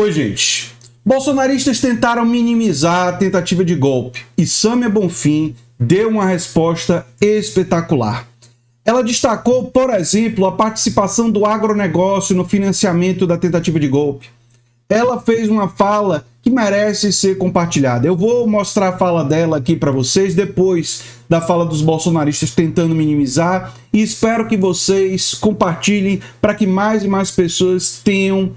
Oi, gente. Bolsonaristas tentaram minimizar a tentativa de golpe e Sâmia Bonfim deu uma resposta espetacular. Ela destacou, por exemplo, a participação do agronegócio no financiamento da tentativa de golpe. Ela fez uma fala que merece ser compartilhada. Eu vou mostrar a fala dela aqui para vocês depois da fala dos bolsonaristas tentando minimizar e espero que vocês compartilhem para que mais e mais pessoas tenham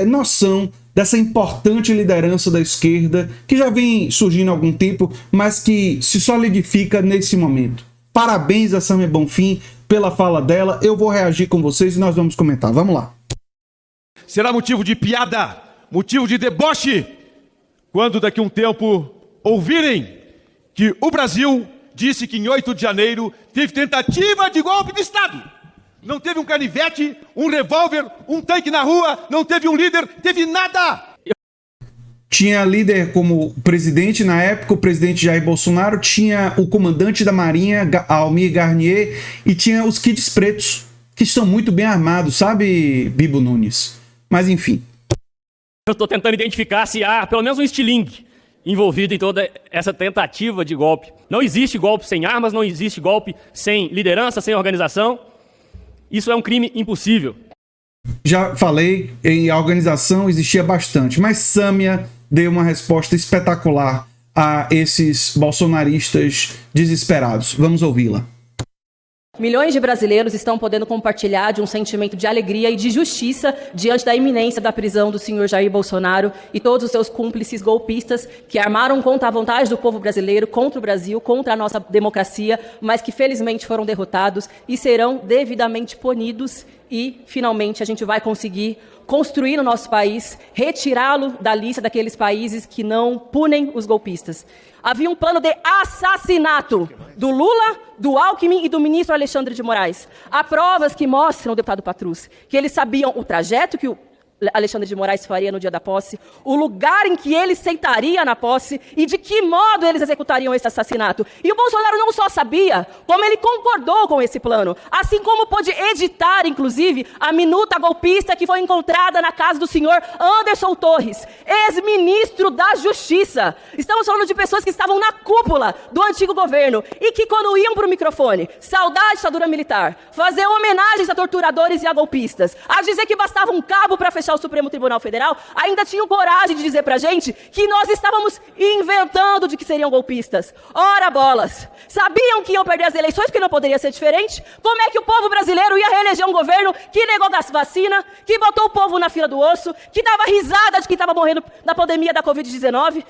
noção dessa importante liderança da esquerda que já vem surgindo há algum tempo, mas que se solidifica nesse momento. Parabéns a Sâmia Bonfim pela fala dela. Eu vou reagir com vocês e nós vamos comentar. Vamos lá. Será motivo de piada, motivo de deboche, quando daqui a um tempo ouvirem que o Brasil disse que em 8 de janeiro teve tentativa de golpe de Estado. Não teve um canivete, um revólver, um tanque na rua, não teve um líder, teve nada. Tinha líder como presidente na época, o presidente Jair Bolsonaro, tinha o comandante da Marinha, Almir Garnier, e tinha os kids pretos, que estão muito bem armados, sabe, Bibo Nunes? Mas enfim. Eu estou tentando identificar se há pelo menos um estilingue envolvido em toda essa tentativa de golpe. Não existe golpe sem armas, não existe golpe sem liderança, sem organização. Isso é um crime impossível. Já falei, em organização existia bastante, mas Sâmia deu uma resposta espetacular a esses bolsonaristas desesperados. Vamos ouvi-la. Milhões de brasileiros estão podendo compartilhar de um sentimento de alegria e de justiça diante da iminência da prisão do senhor Jair Bolsonaro e todos os seus cúmplices golpistas que armaram contra a vontade do povo brasileiro, contra o Brasil, contra a nossa democracia, mas que felizmente foram derrotados e serão devidamente punidos e, finalmente, a gente vai conseguir construir no nosso país, retirá-lo da lista daqueles países que não punem os golpistas. Havia um plano de assassinato do Lula, do Alckmin e do ministro Alexandre de Moraes. Há provas que mostram, deputado Patrus, que eles sabiam o trajeto que o Alexandre de Moraes faria no dia da posse, o lugar em que ele sentaria na posse e de que modo eles executariam esse assassinato. E o Bolsonaro não só sabia, como ele concordou com esse plano, assim como pôde editar, inclusive, a minuta golpista que foi encontrada na casa do senhor Anderson Torres, ex-ministro da Justiça. Estamos falando de pessoas que estavam na cúpula do antigo governo e que, quando iam para o microfone, saudar a ditadura militar, fazer homenagens a torturadores e a golpistas, a dizer que bastava um cabo para fechar o Supremo Tribunal Federal, ainda tinham coragem de dizer pra gente que nós estávamos inventando de que seriam golpistas. Ora bolas! Sabiam que iam perder as eleições porque não poderia ser diferente? Como é que o povo brasileiro ia reeleger um governo que negou vacina, que botou o povo na fila do osso, que dava risada de quem estava morrendo na pandemia da Covid-19?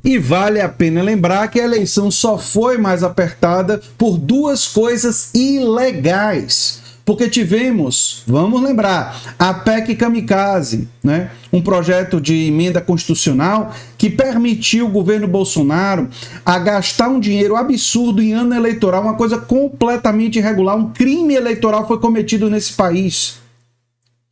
E vale a pena lembrar que a eleição só foi mais apertada por duas coisas ilegais. Porque tivemos, vamos lembrar, a PEC Kamikaze, né? Um projeto de emenda constitucional que permitiu o governo Bolsonaro a gastar um dinheiro absurdo em ano eleitoral, uma coisa completamente irregular, um crime eleitoral foi cometido nesse país.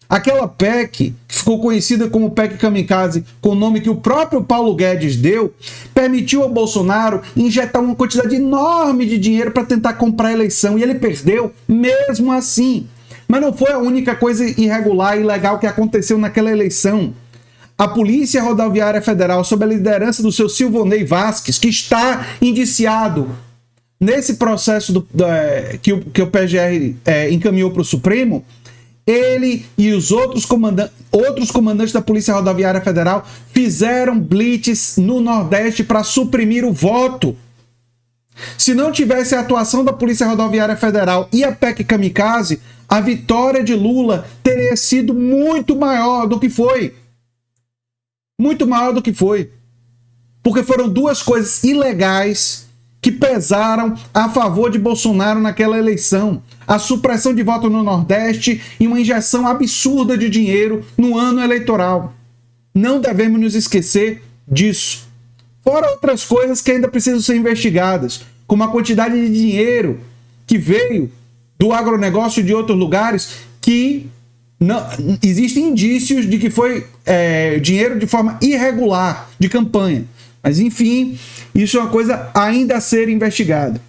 Aquela PEC, que ficou conhecida como PEC Kamikaze, com o nome que o próprio Paulo Guedes deu, permitiu ao Bolsonaro injetar uma quantidade enorme de dinheiro para tentar comprar a eleição, e ele perdeu mesmo assim. Mas não foi a única coisa irregular e ilegal que aconteceu naquela eleição. A Polícia Rodoviária Federal, sob a liderança do seu Silvonei Vasquez, que está indiciado nesse processo que o PGR encaminhou para o Supremo, ele e os outros comandantes da Polícia Rodoviária Federal fizeram blitz no Nordeste para suprimir o voto. Se não tivesse a atuação da Polícia Rodoviária Federal e a PEC Kamikaze, a vitória de Lula teria sido muito maior do que foi. Muito maior do que foi. Porque foram duas coisas ilegais que pesaram a favor de Bolsonaro naquela eleição. A supressão de voto no Nordeste e uma injeção absurda de dinheiro no ano eleitoral. Não devemos nos esquecer disso. Fora outras coisas que ainda precisam ser investigadas, como a quantidade de dinheiro que veio do agronegócio e de outros lugares que não, existem indícios de que foi dinheiro de forma irregular de campanha. Mas, enfim, isso é uma coisa ainda a ser investigada.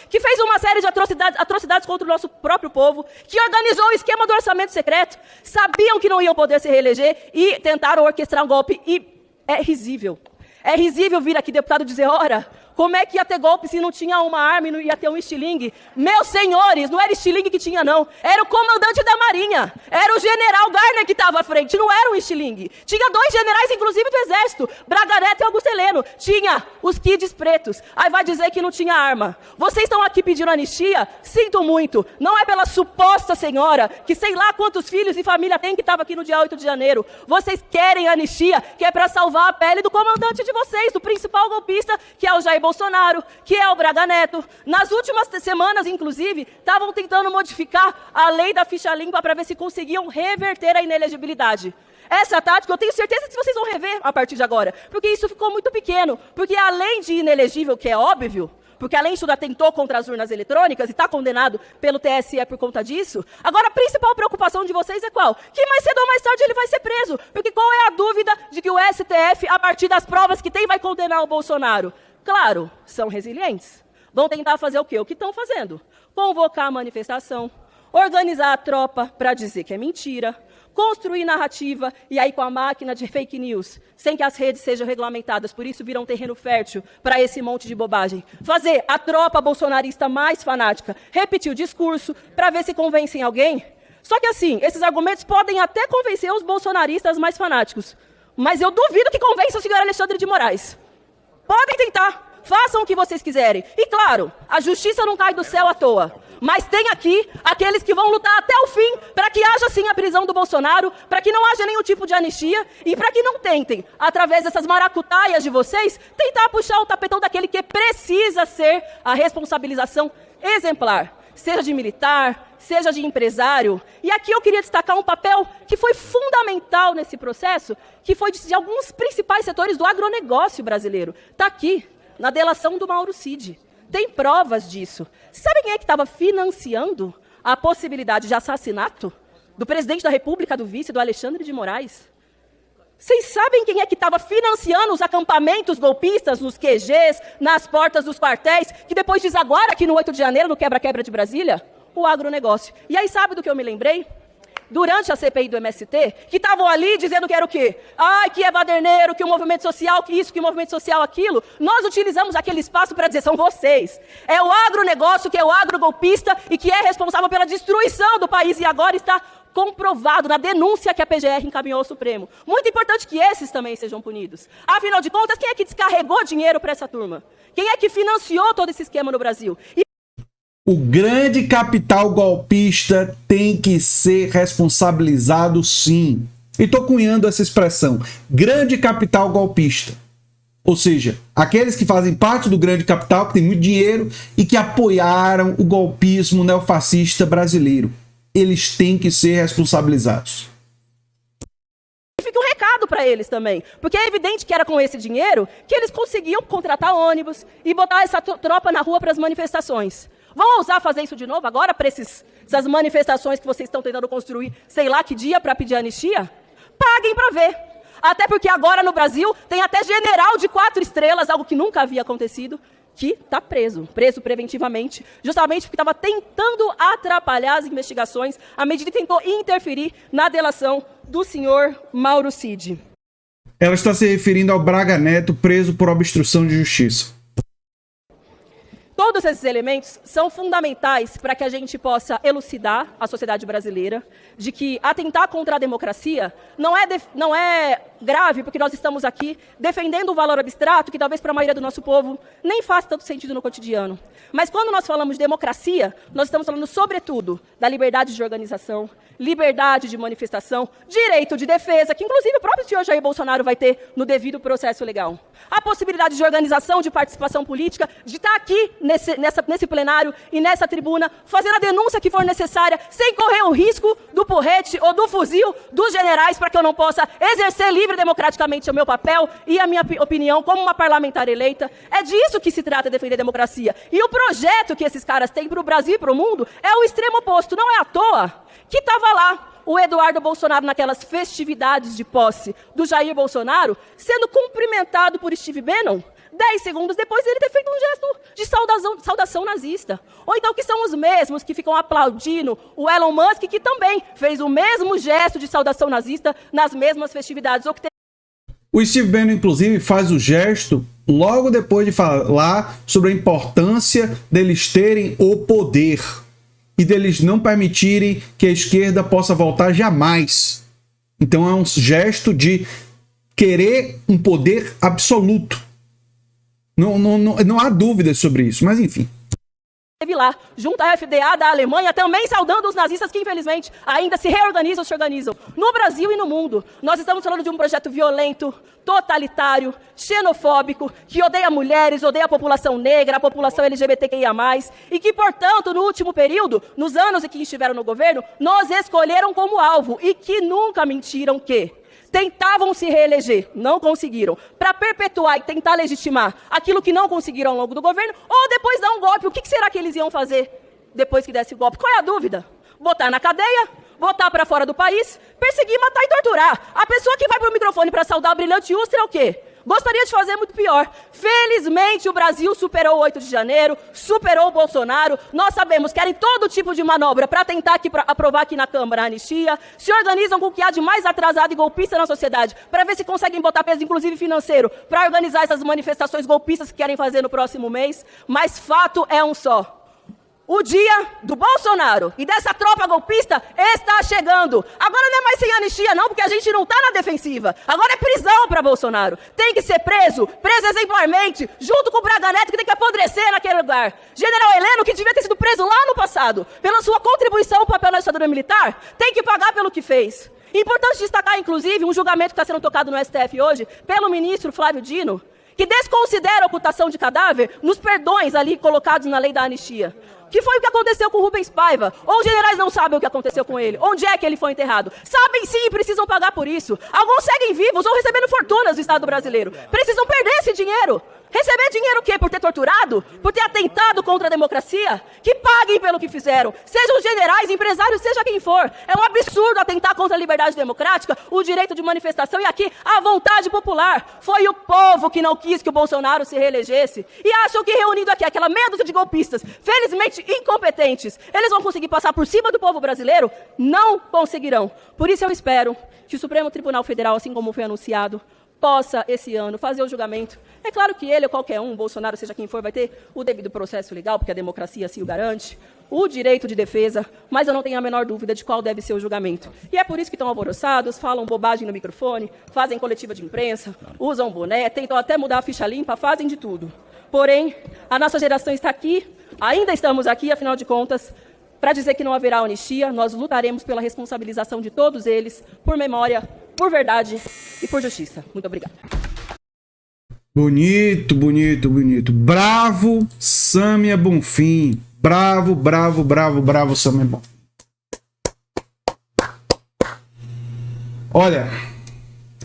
que fez uma série de atrocidades contra o nosso próprio povo, que organizou o esquema do orçamento secreto, sabiam que não iam poder se reeleger e tentaram orquestrar um golpe. E é risível. É risível vir aqui, deputado, dizer, ora, como é que ia ter golpe se não tinha uma arma e não ia ter um estilingue? Meus senhores, não era estilingue que tinha, não. Era o comandante da Marinha. Era o general Garner que estava à frente, não era um estilingue. Tinha 2 generais, inclusive, do Exército, Braga Neto e Augusto Heleno. Tinha os kids pretos. Aí vai dizer que não tinha arma. Vocês estão aqui pedindo anistia? Sinto muito. Não é pela suposta senhora, que sei lá quantos filhos e família tem que estava aqui no dia 8 de janeiro. Vocês querem anistia, que é para salvar a pele do comandante de vocês, do principal golpista, que é o Jair Bolsonaro, que é o Braga Neto. Nas últimas semanas, inclusive, estavam tentando modificar a lei da ficha limpa para ver se conseguiam reverter a inelegibilidade. Essa tática eu tenho certeza que vocês vão rever a partir de agora, porque isso ficou muito pequeno, porque além de inelegível, que é óbvio, porque além disso atentou contra as urnas eletrônicas e está condenado pelo TSE por conta disso, agora a principal preocupação de vocês é qual? Que mais cedo ou mais tarde ele vai ser preso, porque qual é a dúvida de que o STF, a partir das provas que tem, vai condenar o Bolsonaro? Claro, são resilientes. Vão tentar fazer o quê? O que estão fazendo? Convocar a manifestação, organizar a tropa para dizer que é mentira, construir narrativa e aí com a máquina de fake news, sem que as redes sejam regulamentadas, por isso viram um terreno fértil para esse monte de bobagem. Fazer a tropa bolsonarista mais fanática, repetir o discurso para ver se convencem alguém. Só que assim, esses argumentos podem até convencer os bolsonaristas mais fanáticos, mas eu duvido que convença o senhor Alexandre de Moraes. Podem tentar, façam o que vocês quiserem. E claro, a justiça não cai do céu à toa. Mas tem aqui aqueles que vão lutar até o fim para que haja sim a prisão do Bolsonaro, para que não haja nenhum tipo de anistia e para que não tentem, através dessas maracutaias de vocês, tentar puxar o tapetão daquele que precisa ser a responsabilização exemplar. Seja de militar, seja de empresário. E aqui eu queria destacar um papel que foi fundamental nesse processo, que foi de alguns principais setores do agronegócio brasileiro. Está aqui, na delação do Mauro Cid. Tem provas disso. Sabe quem é que estava financiando a possibilidade de assassinato do presidente da República, do vice, do Alexandre de Moraes? Vocês sabem quem é que estava financiando os acampamentos golpistas nos QGs, nas portas dos quartéis, que depois desaguaram aqui no 8 de janeiro, no quebra-quebra de Brasília? O agronegócio. E aí sabe do que eu me lembrei? Durante a CPI do MST, que estavam ali dizendo que era o quê? Ai, que é baderneiro, que o movimento social, que isso, que o movimento social, aquilo. Nós utilizamos aquele espaço para dizer, são vocês. É o agronegócio que é o agrogolpista e que é responsável pela destruição do país e agora está comprovado na denúncia que a PGR encaminhou ao Supremo. Muito importante que esses também sejam punidos. Afinal de contas, quem é que descarregou dinheiro para essa turma? Quem é que financiou todo esse esquema no Brasil? O grande capital golpista tem que ser responsabilizado, sim. E estou cunhando essa expressão, grande capital golpista. Ou seja, aqueles que fazem parte do grande capital, que tem muito dinheiro e que apoiaram o golpismo neofascista brasileiro. Eles têm que ser responsabilizados. Fica um recado para eles também, porque é evidente que era com esse dinheiro que eles conseguiam contratar ônibus e botar essa tropa na rua para as manifestações. Vão ousar fazer isso de novo agora para essas manifestações que vocês estão tentando construir, sei lá que dia, para pedir anistia? Paguem para ver. Até porque agora no Brasil tem até general de 4 estrelas, algo que nunca havia acontecido, que está preso preventivamente, justamente porque estava tentando atrapalhar as investigações à medida que tentou interferir na delação do senhor Mauro Cid. Ela está se referindo ao Braga Neto, preso por obstrução de justiça. Todos esses elementos são fundamentais para que a gente possa elucidar a sociedade brasileira de que atentar contra a democracia não é grave, porque nós estamos aqui defendendo um valor abstrato que talvez para a maioria do nosso povo nem faz tanto sentido no cotidiano. Mas quando nós falamos de democracia, nós estamos falando sobretudo da liberdade de organização, liberdade de manifestação, direito de defesa, que inclusive o próprio senhor Jair Bolsonaro vai ter no devido processo legal. A possibilidade de organização, de participação política, de estar aqui nesse plenário e nessa tribuna, fazendo a denúncia que for necessária, sem correr o risco do porrete ou do fuzil dos generais, para que eu não possa exercer livre e democraticamente o meu papel e a minha opinião como uma parlamentar eleita. É disso que se trata, defender a democracia. E o projeto que esses caras têm para o Brasil e para o mundo é o extremo oposto. Não é à toa que estava lá o Eduardo Bolsonaro naquelas festividades de posse do Jair Bolsonaro, sendo cumprimentado por Steve Bannon, 10 segundos depois ele ter feito um gesto de saudação nazista. Ou então que são os mesmos que ficam aplaudindo o Elon Musk, que também fez o mesmo gesto de saudação nazista nas mesmas festividades. Ou que O Steve Bannon, inclusive, faz o gesto logo depois de falar sobre a importância deles terem o poder e deles não permitirem que a esquerda possa voltar jamais. Então é um gesto de querer um poder absoluto. Não há dúvidas sobre isso, mas enfim. Esteve lá, junto à FDA da Alemanha, também saudando os nazistas que, infelizmente, ainda se reorganizam, se organizam no Brasil e no mundo. Nós estamos falando de um projeto violento, totalitário, xenofóbico, que odeia mulheres, odeia a população negra, a população LGBTQIA+, e que, portanto, no último período, nos anos em que estiveram no governo, nos escolheram como alvo e que nunca mentiram que tentavam se reeleger, não conseguiram, para perpetuar e tentar legitimar aquilo que não conseguiram ao longo do governo, ou depois dar um golpe. O que será que eles iam fazer depois que desse o golpe? Qual é a dúvida? Botar na cadeia, botar para fora do país, perseguir, matar e torturar. A pessoa que vai para o microfone para saudar a brilhante Ustra é o quê? Gostaria de fazer muito pior. Felizmente o Brasil superou o 8 de janeiro, superou o Bolsonaro. Nós sabemos que querem todo tipo de manobra para tentar aprovar aqui na Câmara a anistia. Se organizam com o que há de mais atrasado e golpista na sociedade para ver se conseguem botar peso, inclusive financeiro, para organizar essas manifestações golpistas que querem fazer no próximo mês. Mas fato é um só. O dia do Bolsonaro e dessa tropa golpista está chegando. Agora não é mais sem anistia não, porque a gente não está na defensiva. Agora é prisão para Bolsonaro. Tem que ser preso exemplarmente, junto com o Braga Neto, que tem que apodrecer naquele lugar. General Heleno, que devia ter sido preso lá no passado, pela sua contribuição ao papel na ditadura militar, tem que pagar pelo que fez. Importante destacar, inclusive, um julgamento que está sendo tocado no STF hoje, pelo ministro Flávio Dino, que desconsidera a ocultação de cadáver nos perdões ali colocados na lei da anistia. Que foi o que aconteceu com o Rubens Paiva. Ou os generais não sabem o que aconteceu com ele. Onde é que ele foi enterrado? Sabem sim e precisam pagar por isso. Alguns seguem vivos ou recebendo fortunas do Estado brasileiro. Precisam perder esse dinheiro. Receber dinheiro o quê? Por ter torturado? Por ter atentado contra a democracia? Que paguem pelo que fizeram. Sejam generais, empresários, seja quem for. É um absurdo atentar contra a liberdade democrática, o direito de manifestação e aqui a vontade popular. Foi o povo que não quis que o Bolsonaro se reelegesse. E acham que reunindo aqui aquela meia dúzia de golpistas, felizmente incompetentes, eles vão conseguir passar por cima do povo brasileiro? Não conseguirão. Por isso eu espero que o Supremo Tribunal Federal, assim como foi anunciado, possa, esse ano, fazer o julgamento. É claro que ele ou qualquer um, Bolsonaro, seja quem for, vai ter o devido processo legal, porque a democracia assim o garante, o direito de defesa, mas eu não tenho a menor dúvida de qual deve ser o julgamento. E é por isso que estão alvoroçados, falam bobagem no microfone, fazem coletiva de imprensa, usam boné, tentam até mudar a ficha limpa, fazem de tudo. Porém, a nossa geração está aqui, ainda estamos aqui, afinal de contas, para dizer que não haverá anistia. Nós lutaremos pela responsabilização de todos eles, por memória, por verdade e por justiça. Muito obrigada. Bonito, bonito, bonito. Bravo, Sâmia Bonfim. Bravo, bravo, bravo, bravo, Sâmia Bonfim. Olha,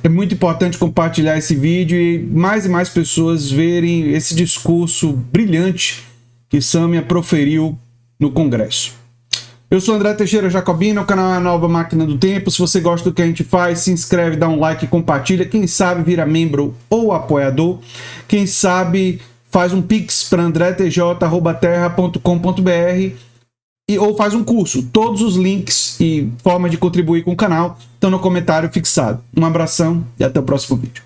é muito importante compartilhar esse vídeo e mais pessoas verem esse discurso brilhante que Sâmia proferiu no Congresso. Eu sou André Teixeira Jacobina, o canal é a Nova Máquina do Tempo. Se você gosta do que a gente faz, se inscreve, dá um like e compartilha. Quem sabe vira membro ou apoiador. Quem sabe faz um pix para andretj@terra.com.br ou faz um curso. Todos os links e formas de contribuir com o canal estão no comentário fixado. Um abração e até o próximo vídeo.